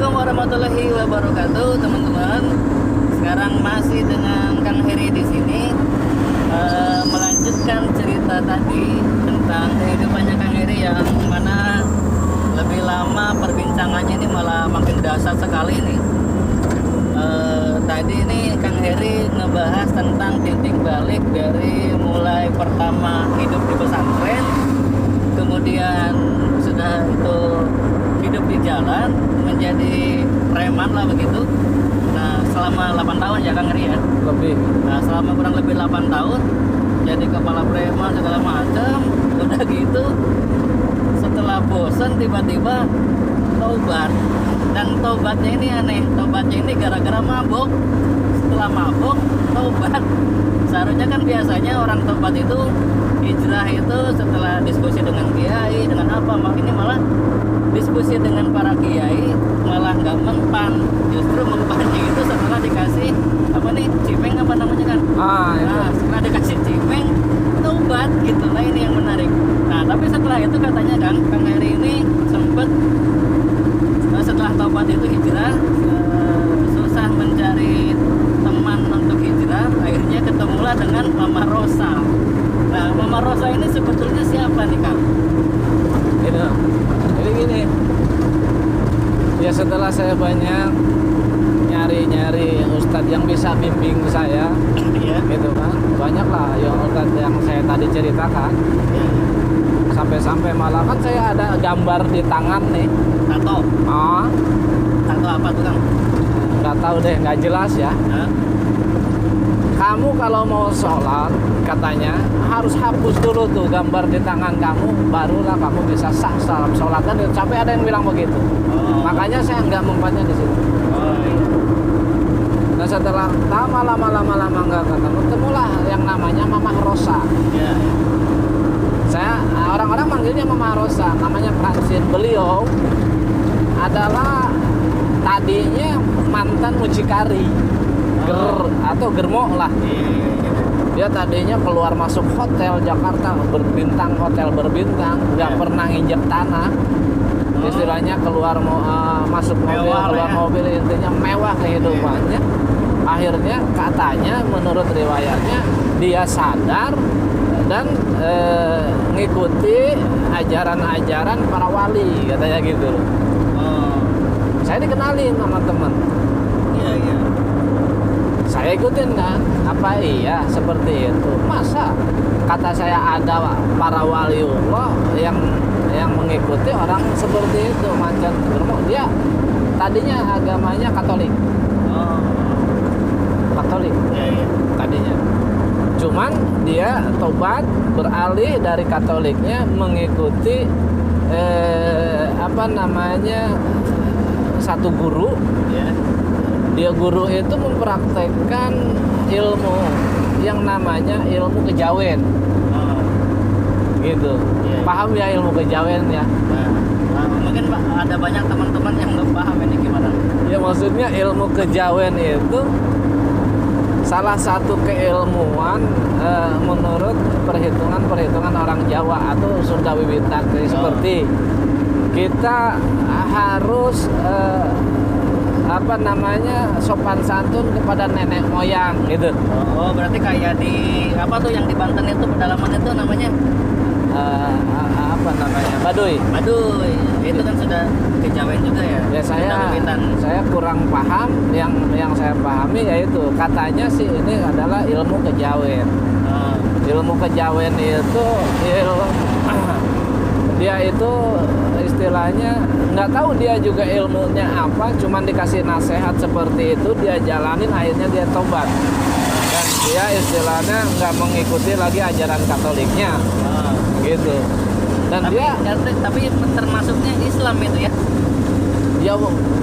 Assalamualaikum warahmatullahi wabarakatuh, teman-teman. Sekarang masih dengan Kang Heri di sini, melanjutkan cerita tadi tentang kehidupannya Kang Heri yang mana lebih lama perbincangannya ini malah makin dasar sekali nih. Tadi ini Kang Heri ngebahas tentang titik balik dari mulai pertama hidup di pesantren, kemudian sudah itu hidup di jalan menjadi preman lah begitu. Nah selama 8 tahun ya Kang Heri ya? Lebih. Nah selama kurang lebih 8 tahun jadi kepala preman segala macam. Udah gitu setelah bosan tiba-tiba taubat. Dan taubatnya ini aneh, taubatnya ini gara-gara mabuk. Setelah mabuk taubat. Seharusnya kan biasanya orang taubat itu hijrah itu setelah diskusi dengan kiai, dengan apa, ini malah diskusi dengan para kiai malah nggak mempan. Justru mempannya itu setelah dikasih apa nih, cimeng apa namanya kan? Nah, setelah dikasih cimeng taubat gitu. Nah ini yang menarik. Nah tapi setelah itu katanya kan Kang Heri ini sempet setelah taubat itu hijrah, susah mencari teman untuk hijrah, akhirnya ketemulah dengan Mama Rosa. Nah Mama Rosa ini sebetulnya siapa nih Kang? Jadi gini, ya setelah saya banyak nyari-nyari ustadz yang bisa bimbing saya, gitu kan, banyak lah yang ustadz yang saya tadi ceritakan. Sampai-sampai malah kan saya ada gambar di tangan nih. Tato? Tato apa tuh Kang? Nggak tahu deh, nggak jelas ya. Kamu kalau mau sholat, katanya harus hapus dulu tuh gambar di tangan kamu, barulah kamu bisa sah dalam sholat. Kan sampai ada yang bilang begitu. Makanya saya nggak mempannya di situ. Nah setelah lama nggak ketemu, temulah yang namanya Mama Rosa. Saya orang-orang manggilnya Mama Rosa, namanya Francine. Beliau adalah tadinya mantan mucikari, atau germo lah. Dia tadinya keluar masuk hotel Jakarta hotel berbintang, nggak pernah injek tanah. Istilahnya keluar masuk mobil, keluar mobil, intinya mewah kehidupannya. Akhirnya katanya menurut riwayatnya dia sadar dan ngikuti ajaran-ajaran para wali, katanya gitu. Saya dikenalin sama teman. Iya. Saya ikutin kan, apa iya seperti itu? Masa kata saya ada para waliullah yang mengikuti orang seperti itu, macam dia tadinya agamanya Katolik. Katolik. Iya. Tadinya. Cuman dia tobat, beralih dari Katoliknya mengikuti satu guru. Dia guru itu mempraktekkan ilmu yang namanya ilmu kejawen. Gitu. Paham ya ilmu kejawen ya? Mungkin Pak ada banyak teman-teman yang nggak paham ini gimana? Ya maksudnya ilmu kejawen itu salah satu keilmuan menurut perhitungan orang Jawa atau Sunda Wiwitan. Seperti kita harus sopan santun kepada nenek moyang gitu. Berarti kayak di apa tuh yang di Banten itu pedalaman itu namanya Baduy. Itu kan sudah kejawen juga ya. Ya saya kurang paham. Yang saya pahami yaitu katanya sih ini adalah ilmu kejawen. Ilmu kejawen itu dia itu istilahnya nggak tahu dia juga ilmunya apa, cuman dikasih nasihat seperti itu dia jalanin, akhirnya dia tobat dan dia istilahnya nggak mengikuti lagi ajaran Katoliknya. Gitu. Dan tapi termasuknya Islam itu ya? Ya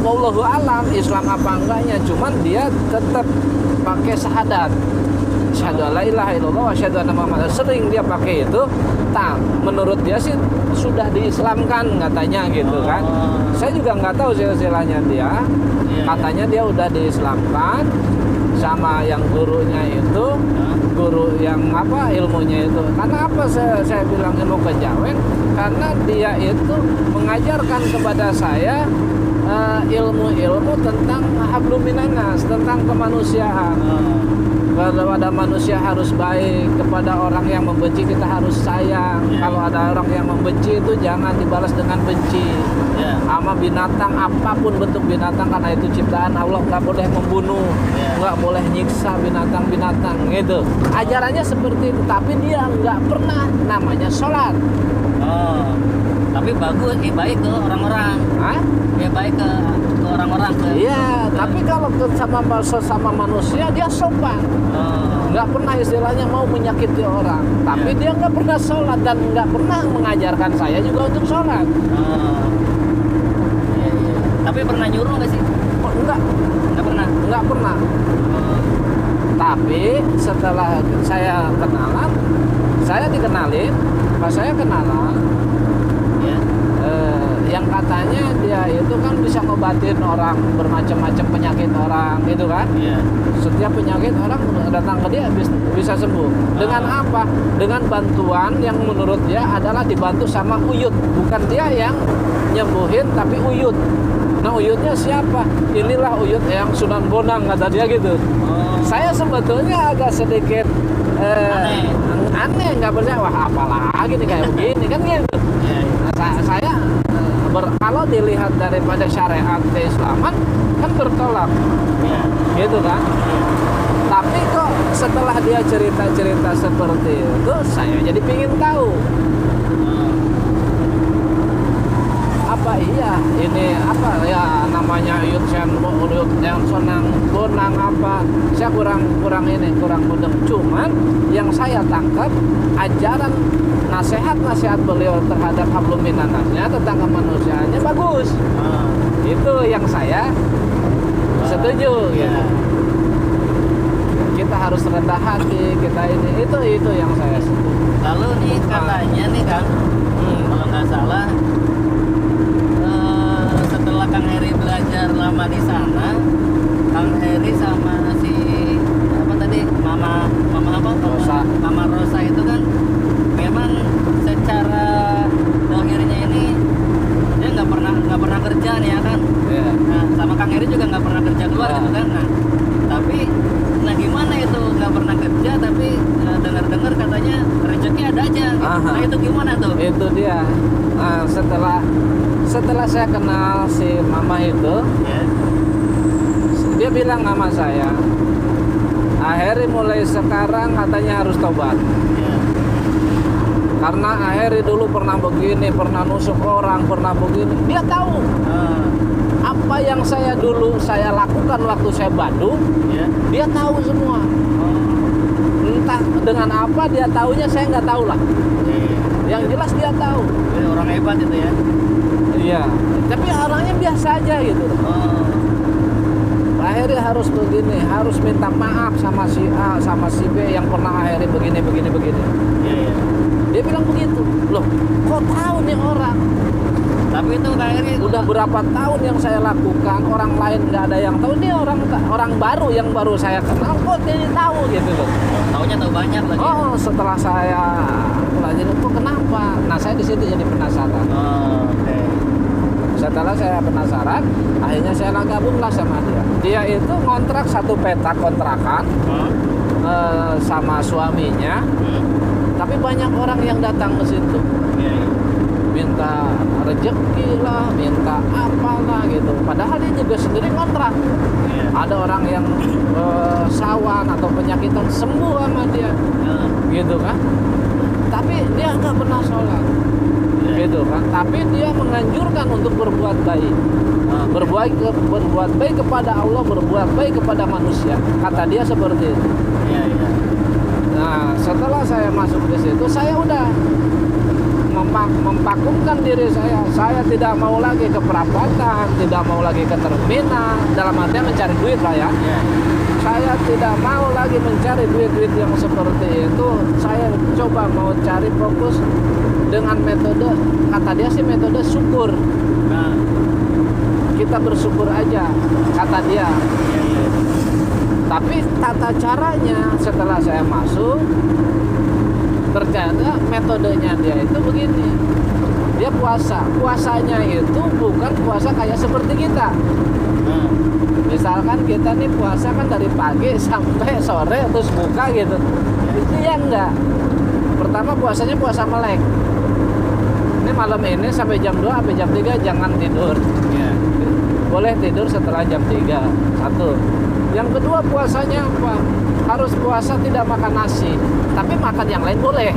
wallahu alam Islam apa enggaknya, cuman dia tetap pakai syahadat. Asyhadu alla ilaha illallah wa asyhadu anna Muhammadar. Sering dia pakai itu. Menurut dia sih sudah diislamkan katanya gitu kan. Saya juga nggak tahu silsilahnya dia. Katanya dia udah diislamkan sama yang gurunya itu, guru yang ilmunya itu. Karena apa saya bilang ilmu kejawen? Karena dia itu mengajarkan kepada saya ilmu-ilmu tentang hablum minanas, tentang kemanusiaan. Kepada manusia harus baik, kepada orang yang membenci kita harus sayang. Kalau ada orang yang membenci itu jangan dibalas dengan benci. Sama binatang, apapun bentuk binatang, karena itu ciptaan Allah, nggak boleh membunuh, nggak boleh nyiksa binatang-binatang gitu. Ajarannya seperti itu, tapi dia nggak pernah namanya sholat. Tapi bagus, baik ke orang-orang. Baik ke orang-orang. Iya, tapi kalau sama manusia dia sopan. Nggak pernah istilahnya mau menyakiti orang. Tapi dia nggak pernah sholat dan nggak pernah mengajarkan saya juga untuk sholat. Tapi pernah nyuruh nggak sih? Nggak pernah. Nggak pernah. Tapi setelah saya kenalan, saya dikenalin, pas saya kenalan, yang katanya dia itu kan bisa ngobatin orang bermacam-macam penyakit orang gitu kan. Setiap penyakit orang datang ke dia bisa sembuh. Dengan apa? Dengan bantuan yang menurut dia adalah dibantu sama uyut. Bukan dia yang nyembuhin, tapi uyut. Nah, uyutnya siapa? Inilah uyut yang Sunan Bonang, kata dia gitu. Saya sebetulnya agak sedikit aneh, nggak percaya. Wah, apalagi nih kayak begini kan gitu. Saya kalau dilihat daripada syariat keislaman kan bertolak, gitu kan. Tapi kok setelah dia cerita-cerita seperti itu, saya jadi pingin tahu. Apa iya ini apa ya namanya uyut yang Sunan Bonang apa? Saya kurang mudeng. Cuman yang saya tangkap ajaran nasihat beliau terhadap hablum minanasnya tentang kemanusiaannya bagus. Itu yang saya setuju. Gitu. Kita harus rendah hati, kita itu yang saya setuju. Lalu nih katanya nih Kang, kalau nggak salah setelah Kang Heri belajar lama di sana, Kang Heri sama si apa tadi Mama apa? Rosa. Mama Rosa itu kan memang secara dohirnya ini dia nggak pernah kerja nih ya kan. Nah, sama Kang Heri juga nggak pernah kerja keluar gitu kan. Tapi gimana itu nggak pernah kerja tapi dengar katanya rezeki ada aja gitu. Nah itu gimana tuh? Itu dia. Nah, setelah saya kenal si Mama itu, dia bilang sama saya, Aheri mulai sekarang katanya harus tobat. Karena Aheri dulu pernah begini, pernah nusuk orang, pernah begini. Dia tahu apa yang saya lakukan waktu saya Bandung. Dia tahu semua. Entah dengan apa dia taunya, saya nggak tahu lah. Yang jelas dia tahu. Orang hebat itu ya. Iya, tapi orangnya biasa aja gitu. Akhirnya harus begini, harus minta maaf sama si A, sama si B yang pernah akhirnya begini. Dia bilang begitu. Loh, kok tahu nih orang? Tapi itu akhirnya udah berapa tahun yang saya lakukan, orang lain nggak ada yang tahu. Ini orang baru yang baru saya kenal, kok dia tahu gitu loh. Taunya tahu banyak lagi. Setelah saya pelajari itu kenapa? Nah, saya di situ jadi penasaran. Oke. Setelah saya penasaran, akhirnya saya gabunglah sama dia. Dia itu ngontrak satu petak kontrakan sama suaminya. Tapi banyak orang yang datang ke situ. Minta rezeki lah, minta apalah gitu. Padahal dia juga sendiri ngontrak. Ada orang yang sawan atau penyakitan sembuh sama dia, gitu kan. Tapi dia nggak pernah sholat, gitu kan. Tapi dia menganjurkan untuk berbuat baik, berbuat baik kepada Allah, berbuat baik kepada manusia. Kata dia seperti itu. Nah, setelah saya masuk di situ, saya udah mempakumkan diri saya. Saya tidak mau lagi ke perapatan, tidak mau lagi ke terminal, dalam artian mencari duit lah ya. Saya tidak mau lagi mencari duit-duit yang seperti itu. Saya coba mau cari fokus dengan metode, kata dia sih metode syukur. Kita bersyukur aja, kata dia. Tapi tata caranya setelah saya masuk, ternyata metodenya dia itu begini. dia puasa. Puasanya itu bukan puasa kayak seperti kita. Misalkan kita nih puasa kan dari pagi sampai sore terus buka gitu. Itu ya enggak. Pertama puasanya puasa melek. Ini malam ini sampai jam 2 sampai jam 3 jangan tidur. Ya. Boleh tidur setelah jam 3. Satu. Yang kedua puasanya apa? Harus puasa tidak makan nasi, tapi makan yang lain boleh.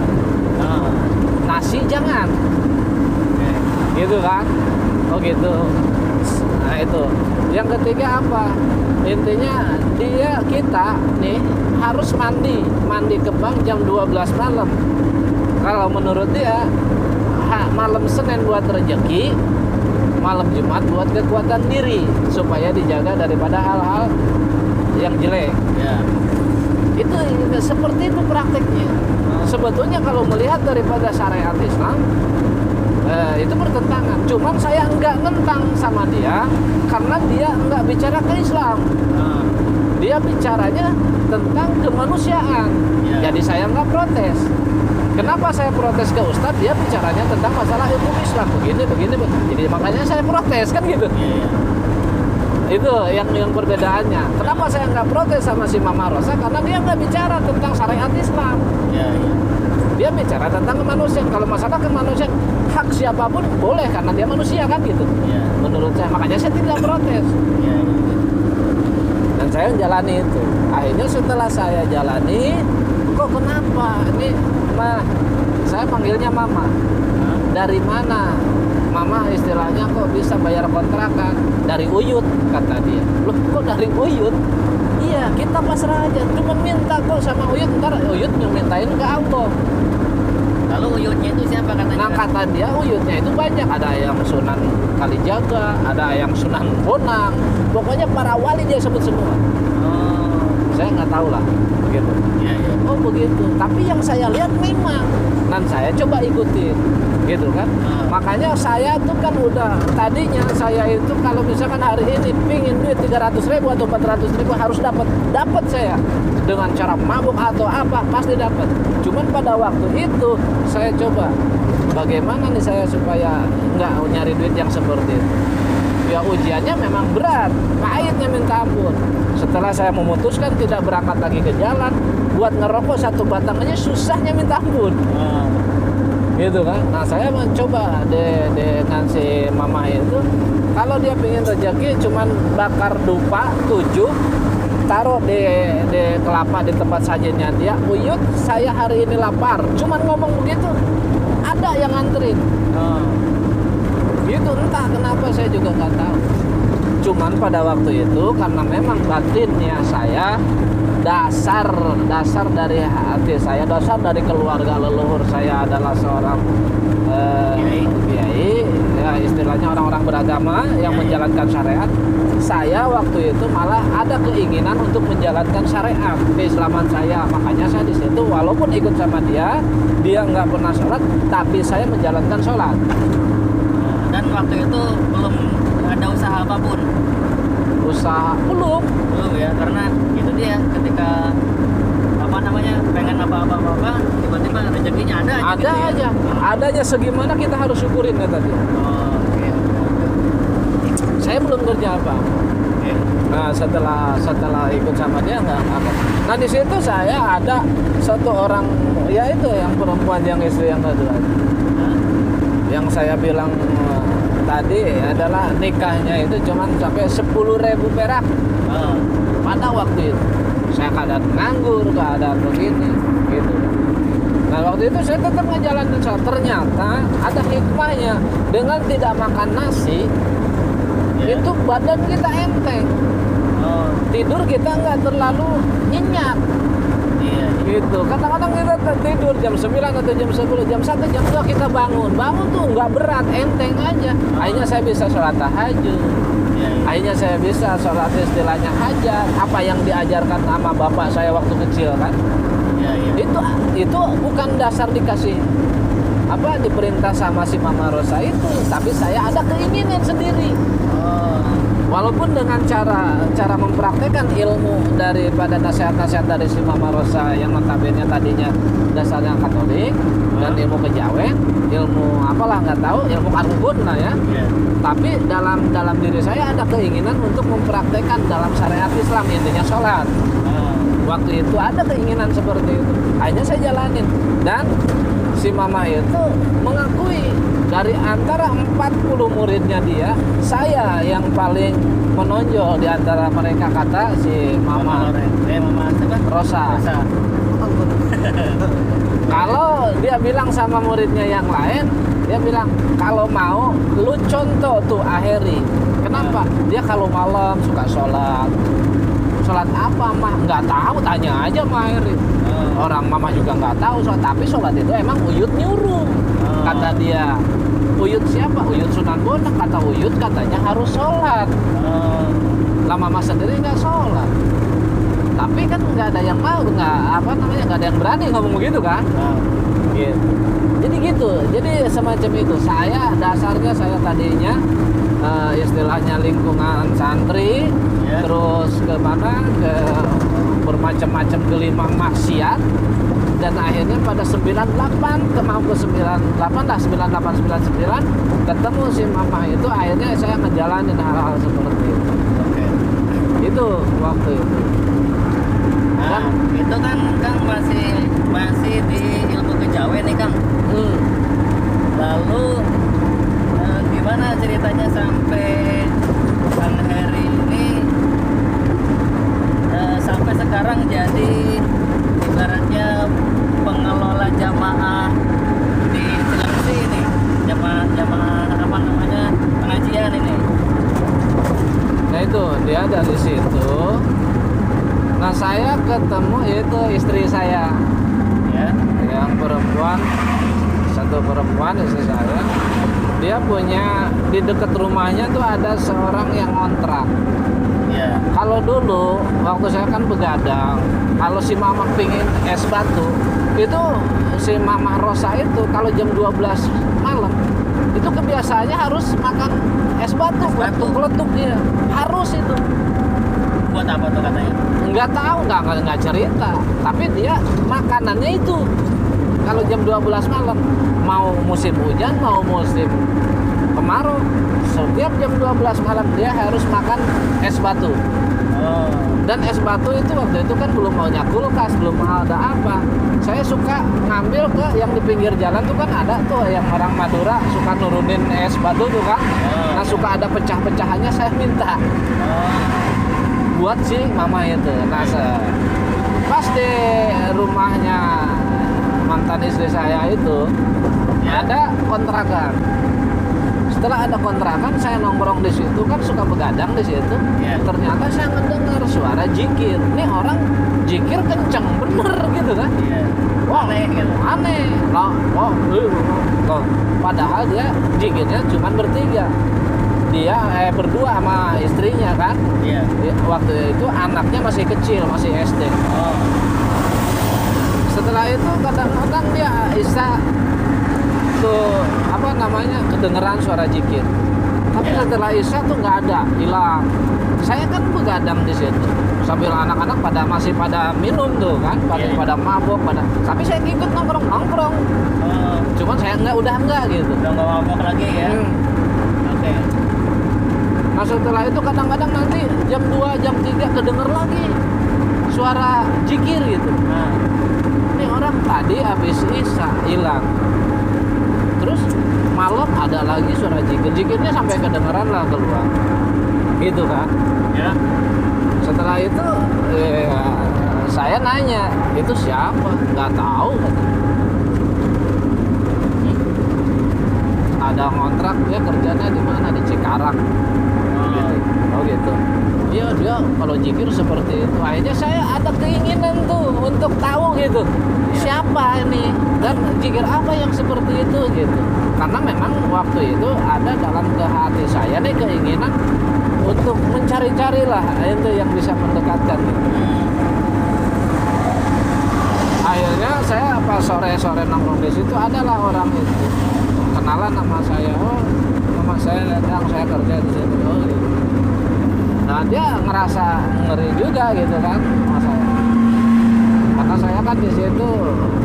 Nasi jangan. Gitu kan? Oh gitu. Nah itu. Yang ketiga apa? Intinya kita nih harus mandi ke bank jam 12 malam. Kalau menurut dia malam Senin buat rezeki, malam Jumat buat kekuatan diri supaya dijaga daripada hal-hal yang jelek. Ya. Itu seperti itu prakteknya. Sebetulnya kalau melihat daripada syariat Islam itu bertentangan. Cuman saya enggak ngentang sama dia karena dia enggak bicara ke Islam. Dia bicaranya tentang kemanusiaan. Ya. Jadi saya enggak protes. Kenapa saya protes ke Ustadz? Dia bicaranya tentang masalah hukum Islam begini. Jadi makanya saya protes kan gitu. Ya. Itu yang perbedaannya. Kenapa saya nggak protes sama si Mama Rosa? Karena dia nggak bicara tentang syariat Islam. Ya. Dia bicara tentang kemanusiaan. Kalau masalah kemanusiaan, hak siapapun boleh karena dia manusia kan gitu. Ya. Menurut saya, makanya saya tidak protes. Ya. Dan saya jalani itu. Akhirnya setelah saya jalani, kok kenapa? Ini mah, saya panggilnya Mama. Dari mana? Mama istilahnya kok bisa bayar kontrakan? Dari Uyut, kata dia. Loh, kok dari Uyut? Iya, kita pasrah aja. Cuma minta kok sama Uyut, ntar Uyut mintain ke Allah. Lalu Uyutnya itu siapa katanya? Nah, kata dia Uyutnya itu banyak. Ada yang Sunan Kalijaga, ada yang Sunan Bonang. Pokoknya para wali dia sebut semua. Saya nggak tahu lah, gitu. Ya. Oh begitu. Tapi yang saya lihat memang, dan saya coba ikutin, gitu kan. Makanya saya tuh kan udah tadinya saya itu kalau misalkan hari ini pingin duit 300.000 atau 400.000 harus dapat saya dengan cara mabuk atau apa pasti dapat. Cuman pada waktu itu saya coba bagaimana nih saya supaya nggak nyari duit yang seperti itu. Ya ujiannya memang berat, pahitnya minta ampun. Setelah saya memutuskan tidak berangkat lagi ke jalan, buat ngerokok satu batang aja susahnya minta ampun. Gitu kan. Nah saya mencoba dengan si Mama itu, kalau dia pengen rezeki cuman bakar dupa 7, taruh di kelapa di tempat sajennya dia. Uyut, saya hari ini lapar, cuman ngomong begitu ada yang nganterin. Gitu, entah kenapa saya juga nggak tahu. Cuman pada waktu itu karena memang batinnya saya dasar dari hati saya, dasar dari keluarga leluhur saya adalah seorang kiai, ya istilahnya orang-orang beragama yang menjalankan syariat. Saya waktu itu malah ada keinginan untuk menjalankan syariat keislaman saya. Makanya saya di situ walaupun ikut sama dia nggak pernah sholat, tapi saya menjalankan sholat. Dan waktu itu belum ada usaha apapun. Usaha belum Ya, karena itu dia ketika pengen apa-apa tiba-tiba rezekinya ada aja. Ada aja. Adanya segimana kita harus syukurin kata dia. Oke. Saya belum kerja apa. Nah setelah ikut sama dia nggak apa. Nah di situ saya ada satu orang, ya itu yang perempuan yang istri yang kedua. Yang saya bilang tadi adalah nikahnya itu cuma sampai 10.000 perak. Pada waktu itu saya keadaan nganggur, keadaan begini gitu. Nah waktu itu saya tetap ngejalanin sholat. Ternyata ada hikmahnya. Dengan tidak makan nasi, itu badan kita enteng. Tidur kita nggak terlalu nyenyak. Gitu. Kadang-kadang kita tidur jam 9 atau jam 10, jam 1, jam 2 kita bangun tuh nggak berat, enteng aja. Akhirnya saya bisa sholat tahajud. Akhirnya saya bisa sholat istilahnya hajat, apa yang diajarkan sama bapak saya waktu kecil kan. Itu bukan dasar dikasih diperintah sama si Mama Rosa itu, tapi saya ada keinginan sendiri. walaupun dengan cara mempraktekkan ilmu daripada nasihat-nasihat dari si Mama Rosa yang notabene tadinya dasarnya Katolik dan ilmu kejawen, ilmu apalah nggak tahu, ilmu karubun lah ya. Iya. Tapi dalam diri saya ada keinginan untuk mempraktekkan dalam syariat Islam, intinya sholat. Waktu itu ada keinginan seperti itu, akhirnya saya jalanin. Dan si Mama itu mengakui dari antara 40 muridnya dia, saya yang paling menonjol di antara mereka, kata si Mama Mama Rosa. Kalau dia bilang sama muridnya yang lain, dia bilang kalau mau lu contoh tuh Aheri. Kenapa? Dia kalau malam suka sholat apa mah? Nggak tahu, tanya aja sama Aheri. Orang Mama juga nggak tahu sholat, tapi sholat itu emang Uyut nyuruh. Kata dia, Uyut siapa? Uyut Sunan Bonang. Kata Uyut katanya harus sholat. Lah Mama sendiri nggak sholat. Tapi kan nggak ada yang mau, nggak ada yang berani ngomong begitu kan? Gitu. Jadi gitu, jadi semacam itu. Dasarnya saya tadinya istilahnya lingkungan santri, terus ke bermacam-macam gelimang maksiat, dan akhirnya pada 98 ketemu si Mama itu, akhirnya saya ngejalanin hal-hal seperti itu. Itu waktu itu. Nah, itu kan Kang masih di ilmu kejawen nih Kang. Lalu gimana ceritanya sampai Kang Heri ini sampai sekarang jadi ibaratnya pengelola jamaah di Cilengsi ini, jamaah apa namanya, pengajian ini. Nah itu dia dari situ. Nah saya ketemu itu istri saya, Ya. yang satu perempuan istri saya. Dia punya di dekat rumahnya tuh ada seorang yang ngontrak. Ya. Kalau dulu waktu saya kan begadang, kalau si Mama pingin es batu, itu si Mama Rosa itu kalau jam 12 malam itu kebiasaannya harus makan es batu, peletuk dia. Harus itu. Buat apa tuh katanya? Nggak tahu, nggak cerita. Tapi dia makanannya itu kalau jam 12 malam, mau musim hujan, mau musim kemarau, setiap jam 12 malam dia harus makan es batu. Dan es batu itu waktu itu kan belum punya kulkas, belum ada apa. Saya suka ngambil ke yang di pinggir jalan tuh, kan ada tuh yang orang Madura suka nurunin es batu tuh kan. Nah suka ada pecah-pecahannya, saya minta buat si Mama itu. Nah pas di rumahnya mantan istri saya itu ada kontrakan. Setelah ada kontrakan, saya nongkrong di situ, kan suka begadang di situ. Ternyata saya mendengar suara jikir. Nih orang jikir kenceng bener gitu kan. Wah, aneh. Padahal dia jikirnya cuma bertiga. Dia berdua sama istrinya kan. Waktu itu anaknya masih kecil, masih SD. Setelah itu kadang-kadang dia bisa tuh kedengeran suara jikir. Tapi setelah Isya tuh nggak ada, hilang. Saya kan begadang di situ sambil anak-anak masih pada minum tuh kan, pada mabok, tapi saya ikut nongkrong. Cuman saya udah enggak gitu. Udah nggak mabok lagi ya. Oke. Nah setelah itu kadang-kadang nanti jam 2, jam 3 kedenger lagi suara jikir gitu. Ini orang tadi habis Isya hilang. Terus malam ada lagi suara jikirnya sampai kedengeran lah keluar. Gitu kan. Ya. Setelah itu saya nanya, itu siapa? Nggak tahu katanya. Ada ngontrak, dia kerjanya di mana? Di Cikarang. Gitu. Oh gitu. Iya dia kalau jikir seperti itu. Akhirnya saya ada keinginan tuh untuk tahu gitu. Siapa ini dan jikir apa yang seperti itu gitu. Karena memang waktu itu ada dalam hati saya nih keinginan untuk mencari-cari lah itu yang bisa mendekatkan gitu. Akhirnya saya pas sore-sore nongkrong di situ adalah orang itu kenalan nama saya. Oh nama saya datang, saya kerja di situ. Oh gitu. dia ngerasa ngeri juga gitu kan sama saya. Karena saya kan di situ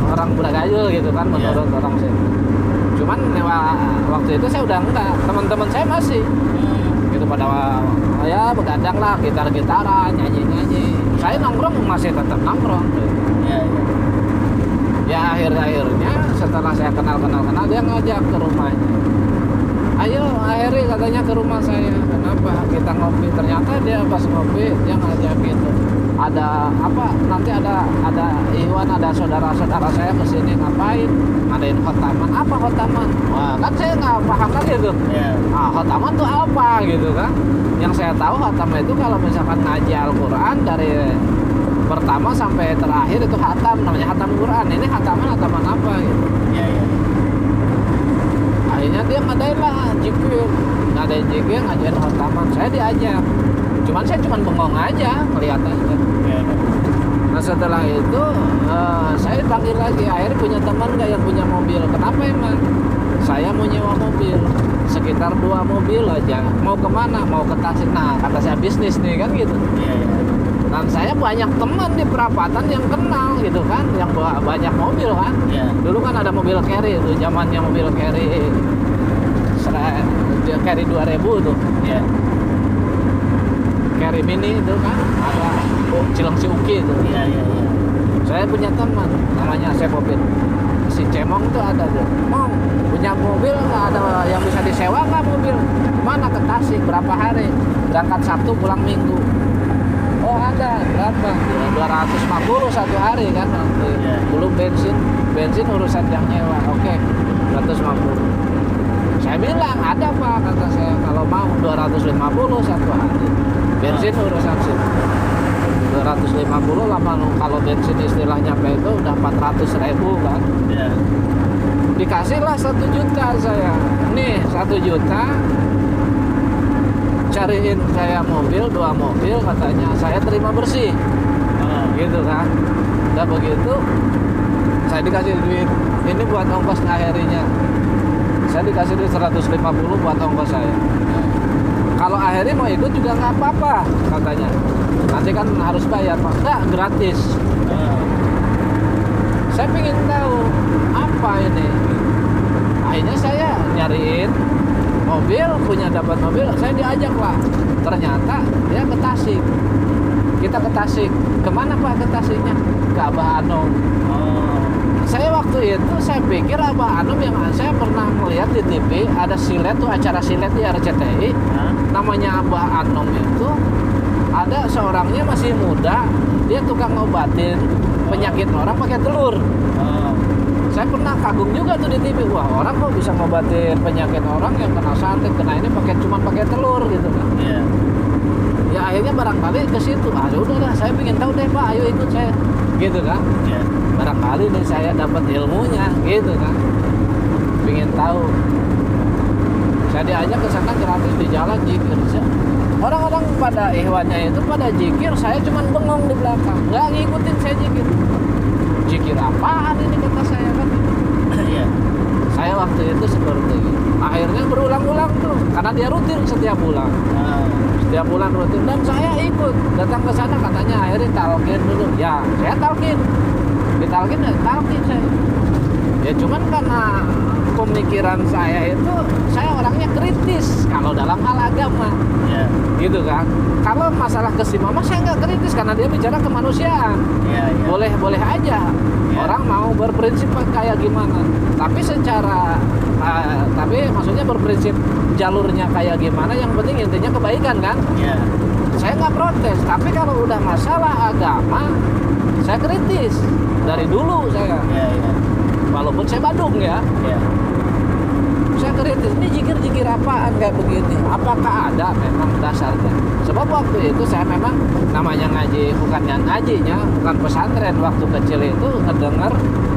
orang Bragayul gitu kan menurut orang situ. Cuman waktu itu saya udah enggak, teman-teman saya masih gitu pada ya begadang lah, gitar-gitaran, nyanyi-nyanyi. Saya nongkrong masih tetap nongkrong gitu. Ya akhir-akhirnya setelah saya kenal dia ngajak ke rumahnya. Ayo akhirnya katanya ke rumah saya. Kenapa? Kita ngopi. Ternyata dia pas ngopi dia ngajak gitu. Ada apa? Nanti ada Iwan, ada saudara-saudara saya kesini ngapain? Ngadain khotaman. Apa khotaman? Wah kan saya nggak paham kan gitu. Ah khotaman tuh apa gitu kan? Yang saya tahu khotaman itu kalau misalkan ngaji Al-Quran dari pertama sampai terakhir itu khatam, namanya khatam Quran. Ini khataman apa gitu. Akhirnya dia ngadain lah jikir, ngajarin khataman. Saya diajak. Saya cuma bengong aja, ngeliat aja. Nah setelah itu saya panggil lagi. Akhirnya punya teman nggak yang punya mobil? Kenapa emang? Saya mau nyewa mobil sekitar 2 mobil aja. Mau kemana? Mau ke Tasik. Nah kata saya bisnis nih kan gitu. Dan saya banyak teman di perapatan yang kenal gitu kan, yang banyak mobil kan. Dulu kan ada mobil carry itu, zamannya mobil carry carry 2000 tuh. Carry mini itu kan, ada Cilengsi Uki itu. Saya punya teman, namanya Sepopin. Si Cemong tuh ada tuh. Mong, punya mobil nggak ada yang bisa disewa nggak mobil? Mana ke Tasik berapa hari? Berangkat Sabtu pulang Minggu. Oh ada, berapa? 250 satu hari kan nanti. Belum bensin urusan yang nyewa. Oke, 250. Saya bilang ada Pak, kata saya, kalau mau 250 satu hari. Bensin urusan situ. 250 lama kalau bensin istilahnya itu udah 400.000 kan. Dikasihlah 1 juta saya. Nih 1 juta. Cariin saya mobil, 2 mobil katanya, saya terima bersih. Gitu kan. Udah begitu saya dikasih duit ini buat ongkos akhirnya. Saya dikasih duit 150 buat ongkos saya. Kalau akhirnya mau ikut juga nggak apa-apa katanya. Nanti kan harus bayar Pak. Nggak, gratis. Saya pengen tahu apa ini. Akhirnya saya nyariin mobil, punya dapat mobil, saya diajak lah. Ternyata dia ke Tasik. Kita ke Tasik. Kemana Pak ke Tasiknya? Ke Abah Anom. Saya waktu itu saya pikir Abah Anom yang saya pernah melihat di TV ada silet tuh, acara silet di RCTI. Namanya Abah Anom itu ada seorangnya masih muda, dia tukang ngobatin penyakit orang pakai telur. Saya pernah kagum juga tuh di TV, wah orang kok bisa ngobatin penyakit orang yang kena santet, kena ini cuma pakai telur gitu kan. Ya akhirnya barangkali ke situ. Ah udah lah, saya pengen tahu deh Pak, ayo ikut saya. Gitu kan. Barangkali nih saya dapat ilmunya gitu kan. Pengen tahu. Saya diajak ke sana gratis di jalan jikir. Orang-orang pada ihwannya itu pada jikir, saya cuma bengong di belakang, nggak ngikutin saya jikir. Jikir apaan ini kata saya kan. Saya waktu itu seperti itu. Akhirnya berulang-ulang tuh, karena dia rutin setiap bulan. Setiap bulan rutin, dan saya ikut datang ke sana, katanya akhirnya talqin dulu. Ya, saya talqin. Ditalqin ya talqin saya. Ya cuman karena pemikiran saya itu, saya orangnya kritis kalau dalam hal agama. Gitu kan. Kalau masalah kesimama saya nggak kritis karena dia bicara kemanusiaan. Boleh aja. Orang mau berprinsip kayak gimana. Tapi secara tapi maksudnya berprinsip jalurnya kayak gimana, yang penting intinya kebaikan kan. Saya nggak protes, tapi kalau udah masalah agama saya kritis dari dulu saya. Walaupun saya Badung ya. Saya kritis, ini jikir-jikir apaan kayak begini? Apakah ada memang dasarnya? Sebab waktu itu saya memang namanya ngaji, bukan yang ngajinya, bukan pesantren. Waktu kecil itu ngedengar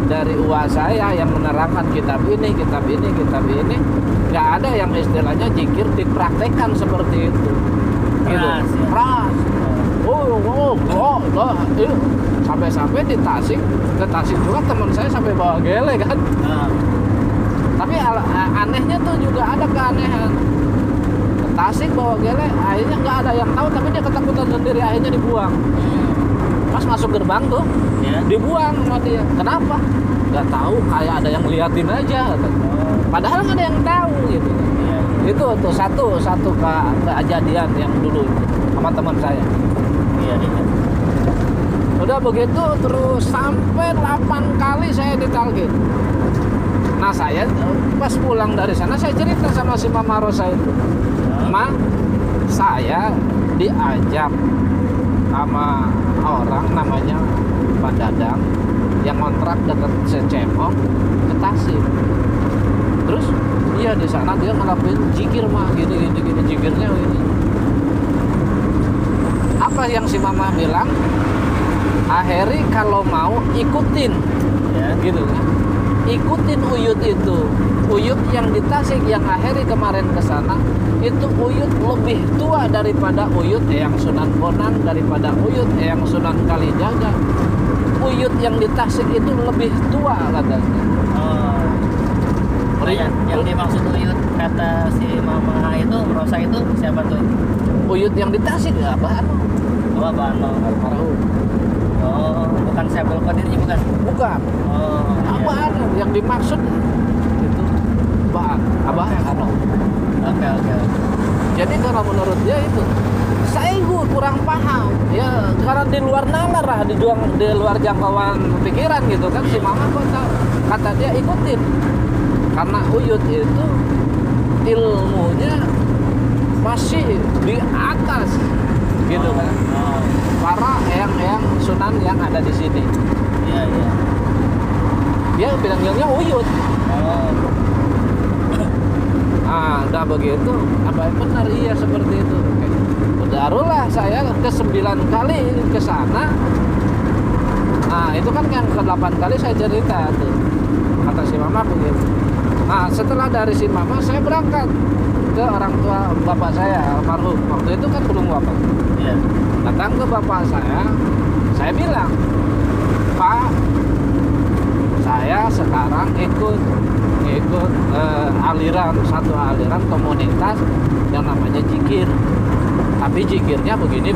dari uwa saya yang menerangkan kitab ini. Nggak ada yang istilahnya jikir dipraktekkan seperti itu. Gitu. Keras. Sampai-sampai di Tasik, ke Tasik juga teman saya sampai bawa gele kan. Tapi anehnya tuh juga ada keanehan. Ke Tasik bawa gele, akhirnya nggak ada yang tahu, tapi dia ketakutan sendiri, akhirnya dibuang. Pas masuk gerbang tuh, Ya. dibuang sama dia. Kenapa? Nggak tahu, kayak ada yang liatin aja. Padahal nggak ada yang tahu gitu. Iya. Itu tuh satu kejadian yang dulu itu, sama teman saya. Iya, iya. Udah begitu terus sampai 8 kali saya ditalkin. Nah saya pas pulang dari sana saya cerita sama si Mama Rosa itu, Ma, saya diajak sama orang namanya Pak Dadang yang kontrak dekat Secemong ke Tasik. Terus iya di sana dia ngelakuin jikir mah gini jikirnya ini. Apa yang si Mama bilang? Akhirnya kalau mau ikutin, Ya. gitu kan? Ikutin Uyut itu. Uyut yang di Tasik yang akhirnya kemarin ke sana itu Uyut lebih tua daripada Uyut yang Sunan Bonang, daripada Uyut yang Sunan Kalijaga. Uyut yang di Tasik itu lebih tua katanya. Oh. Nah, yang dimaksud Uyut kata si Mama itu, Rosa itu siapa tuh? Uyut yang di Tasik ya apaan? Oh, Abah Ano. Almarhum. Oh, bukan Syabul Qadirnya bukan? Bukan. Oh, iya. Abah Ano yang dimaksud itu Abah Ano. Oke, oke. Jadi kalau menurut dia itu saya kurang paham ya, karena di luar nalar lah, di luar jangkauan pikiran gitu kan. Si Mama kata dia ikutin karena Uyut itu ilmunya masih di atas gitu kan Oh, para eyang-eyang Sunan yang ada di sini. iya, iya. Dia bilangnya Uyut. Oh, Ah, udah begitu, apa benar iya seperti itu. Barulah saya ke 9 kali ke sana. Nah, itu kan yang ke-8 kali saya cerita tuh. Kata si Mama begitu. Nah, setelah dari si Mama saya berangkat ke orang tua bapak saya almarhum. Waktu itu kan belum wafat. iya. Datang ke bapak saya bilang, Pak, saya sekarang ikut satu aliran komunitas yang namanya jikir. Tapi jikirnya begini.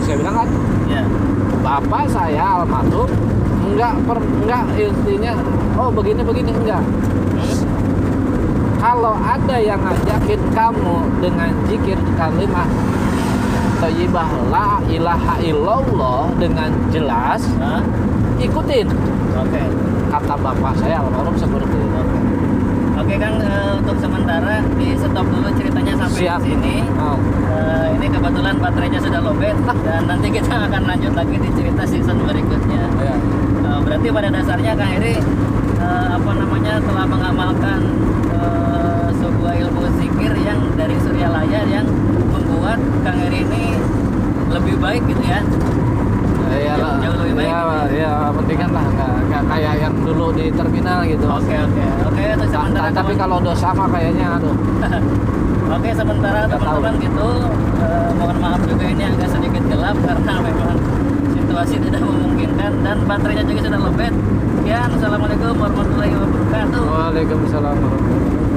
Saya bilang kan, Iya. bapak saya almarhum enggak intinya begini enggak. Kalau ada yang ngajakin kamu dengan zikir kalimat thayyibah la ilaha illallah dengan jelas, Hah? ikutin. Oke. Kata bapak saya almarhum seperti itu. Oke, Kang, untuk sementara di stop dulu ceritanya sampai Siap. di sini. Oh, Ini kebetulan baterainya sudah lowbat dan nanti kita akan lanjut lagi di cerita season berikutnya. ya. Berarti pada dasarnya Kang Heri telah mengamalkan sebuah ilmu zikir yang dari Suryalaya yang membuat Kang Heri ini lebih baik gitu ya. Jauh lebih baik. Ya, pentingan lah, nggak kayak yang dulu di terminal gitu. Oke, untuk sementara Tapi kalau udah sama kayaknya aduh. Oke, sementara Nggak teman-teman tahu. gitu, mohon maaf juga ini agak sedikit gelap karena memang situasi tidak memungkinkan dan baterainya juga sudah lowbat. Sekian, assalamualaikum warahmatullahi wabarakatuh. Waalaikumsalam warahmatullahi wabarakatuh.